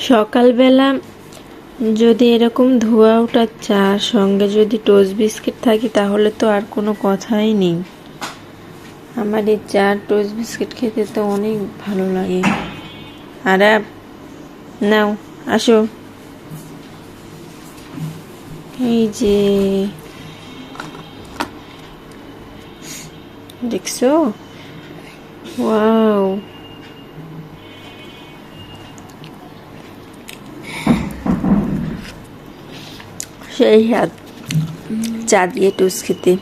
সকালবেলা যদি এরকম ধোয়া ওঠা চার সঙ্গে যদি টোস্ট বিস্কিট থাকে তাহলে তো আর কোনো কথাই নেই। আমার এই চা টোস্ট বিস্কিট খেতে তো অনেক ভালো লাগে। আর নাও আসো, এই যে দেখছো, ওয়াও, সেই স্বাদ চা দিয়ে টোস্ট খেতে।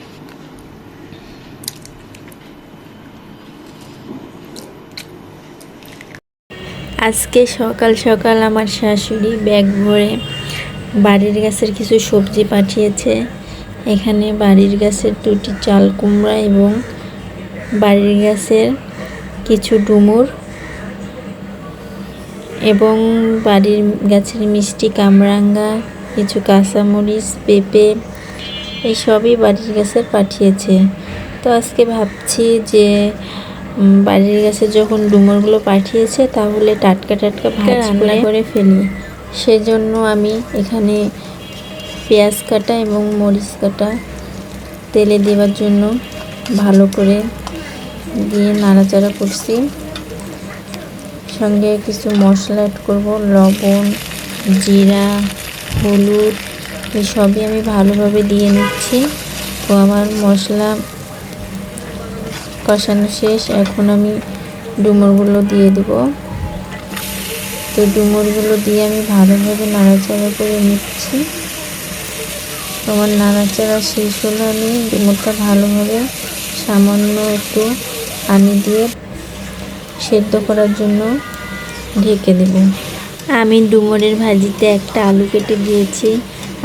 আজকে সকাল সকাল আমার শাশুড়ি ব্যাগ ভরে বাড়ির গাছের কিছু সবজি পাঠিয়েছে। এখানে বাড়ির গাছের 2টি চাল কুমড়া এবং বাড়ির গাছের কিছু ডুমুর এবং বাড়ির গাছের মিষ্টি কামরাঙ্গা, কিছু কাঁচামরিচ, পেঁপে, এই সবই বাড়ির গাছের পাঠিয়েছে। তো আজকে ভাবছি যে বাড়ির গাছে যখন ডুমুরগুলো পাঠিয়েছে তাহলে টাটকা টাটকা রান্না করে ফেলি। সেজন্য আমি এখানে পেঁয়াজ কাটা এবং মরিচ কাটা তেলে দেওয়ার জন্য ভালো করে দিয়ে নাড়াচাড়া করছি। সঙ্গে কিছু মশলা অ্যাড করব, লবণ, জিরা, হলুদ, এই সবই আমি ভালোভাবে দিয়ে নিচ্ছি। তো আমার মশলা কষানো শেষ, এখন আমি ডুমুরগুলো দিয়ে দেব। তো ডুমুরগুলো দিয়ে আমি ভালোভাবে নাড়াচাড়া করে নিচ্ছি। আমার নাড়াচাড়া শেষ হলে আমি ডুমুরটা ভালোভাবে সামান্য একটু পানি দিয়ে সেদ্ধ করার জন্য ঢেকে দেব। আমি ডুমুরের ভাজিতে একটা আলু কেটে দিয়েছি।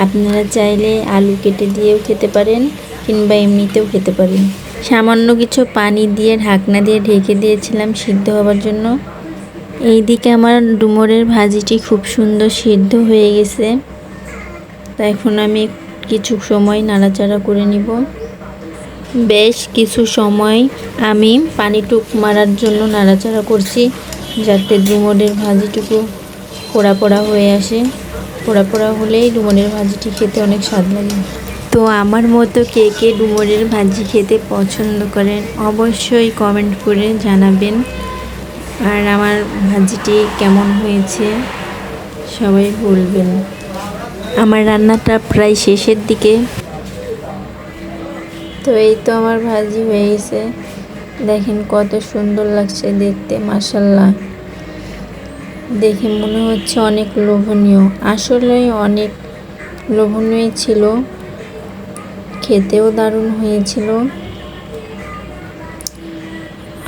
আপনারা চাইলে আলু কেটে দিয়েও খেতে পারেন কিংবা এমনিতেও খেতে পারেন। সামান্য কিছু পানি দিয়ে ঢাকনা দিয়ে ঢেকে দিয়েছিলাম সিদ্ধ হওয়ার জন্য। এইদিকে আমার ডুমুরের ভাজিটি খুব সুন্দর সিদ্ধ হয়ে গেছে। তো এখন আমি কিছু সময় নাড়াচাড়া করে নিব। বেশ কিছু সময় আমি পানিটুক মারার জন্য নাড়াচাড়া করছি, যাতে ডুমুরের ভাজিটুকু পোড়া পোড়া হয়ে আসে। পোড়া পোড়া হলেই ডুমুরের ভাজিটি খেতে অনেক স্বাদ লাগে। তো আমার মতো কে কে ডুমুরের ভাজি খেতে পছন্দ করেন অবশ্যই কমেন্ট করে জানাবেন। আর আমার ভাজিটি কেমন হয়েছে সবাই বলবেন। আমার রান্নাটা প্রায় শেষের দিকে। তো এই তো আমার ভাজি হয়ে গেছে, দেখেন কত সুন্দর লাগছে দেখতে, মাশাআল্লাহ। দেখে মনে হচ্ছে অনেক লোভনীয়, আসলেই অনেক লোভনীয় ছিল, খেতেও দারুণ হয়েছিল।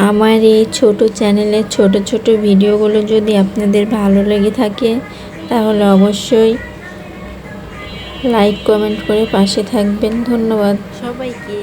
আমার এই ছোট চ্যানেলের ছোট ছোট ভিডিওগুলো যদি আপনাদের ভালো লেগে থাকে তাহলে অবশ্যই লাইক কমেন্ট করে পাশে থাকবেন। ধন্যবাদ সবাইকে।